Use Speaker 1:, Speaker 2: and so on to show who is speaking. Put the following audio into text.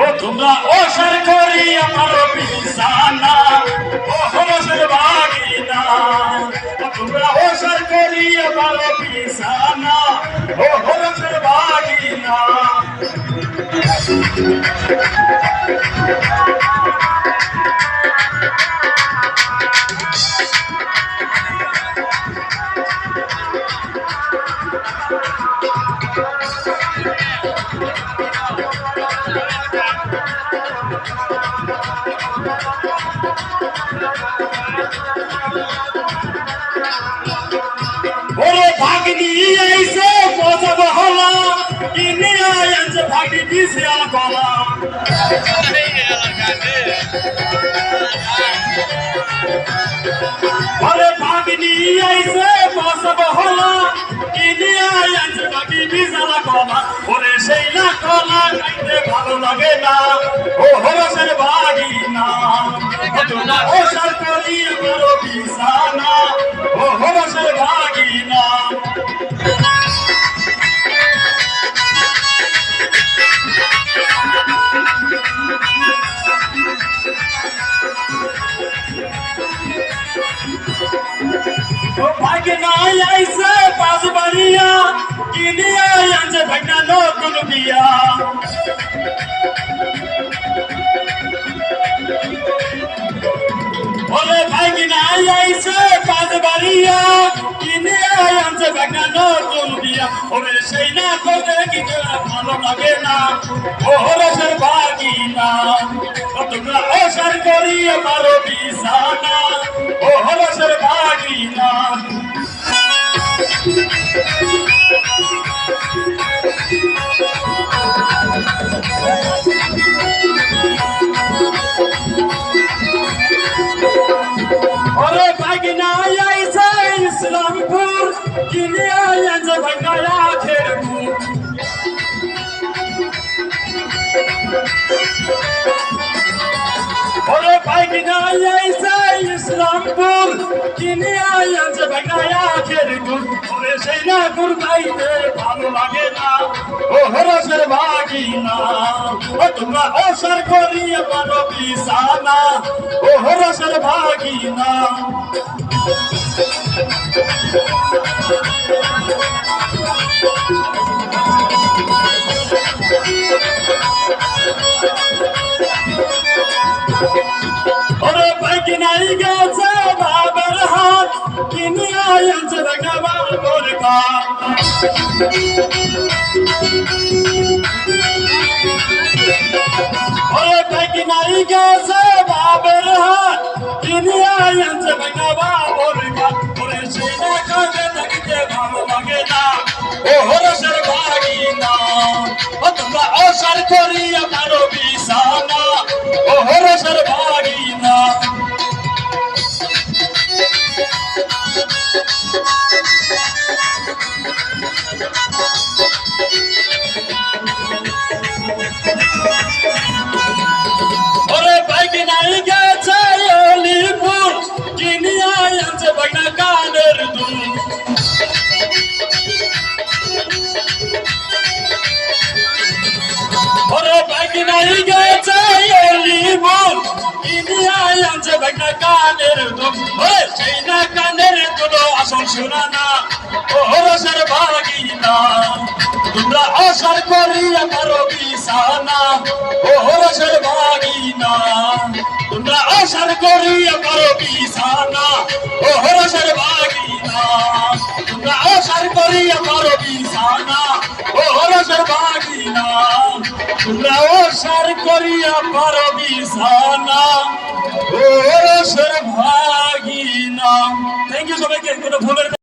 Speaker 1: ও তোমরা ওসার করি আমার বিছানা ও হরসের বাগিনা ও তোমরা ওসার করি আমার বিছানা ও হরসের বাগিনা ওরে ভাগনি আইছে পচব হলা কিনে আইছে ভাগনি দিছে গলা ওরে ভাগনি আইছে পচব হলা কিনে আইছে ভাগনি দিছে গলা ওরে সেই না গলা খাইতে ভালো লাগে না ও হরসের বাগিনা তোমরা ওসার করি আমার বিছানা ও হরসের বাগিনা ভাগনা আইছে পাঁচ বাড়িয়া কিনে আইছে ভাগনা নতুন বিয়া ওরে ভাগনা আইছে পাঁচ বাড়িয়া কিনে আইছে ভাগনা নতুন বিয়া ওরে সেই না করে কিন্তু ভালো লাগে না ও হরসের বাগিনা তোমরা ওসার করি আমার বিছানা ও হরসের বাগিনা ওরে ভাগনা আইছে ইসলামপুর কিনে আইছে ভাগনা আখের মুখ ওরে ভাগনা আইছে ইসলামপুর কিনে আইছে ভাগনা আখের মুখ ওরে সেই না গুড় খাইতে ভালো লাগে না ও হরসের বাগিনা ও তোমরা ওসার করি আমার বিছানা ও হরসের বাগিনা ওরে ভাগনাই গেছে বাবার হাত কিনে আইছে ভাগনা বাবার কাঠ ওরে ভাগনাই গেছে বাবার হাত কিনে আইছে ভাগনা বাবার কাঠ ওরে সেই না কাজে থাকিতে ভালো লাগে না ও হরসের বাগিনা ও তোমরা ওসার করি আমার বিছানা ও হরসের বাগিনা ওরে ভাগনাই গেছে অলিপুর কিনে আইছে ভাগনা কানের দুল ওরে ভাগনাই গেছে অলিপুর কিনে আইছে ভাগনা কানের দুল ওরে সেই না কানের দুল আসল শোনা না ও হরসের বাগিনা তোমরা ওসার করি আমার বিছানা ও হরসের বাগিনা তোমরা ওসার করি আমার বিছানা ও হরসের বাগিনা তোমরা ওসার করি আমার বিছানা ও হরসের বাগিনা তোমরা ওসার করি আমার বিছানা ও হরসের বাগিনা। থ্যাংক ইউ সবাইকে কোনো ভুলের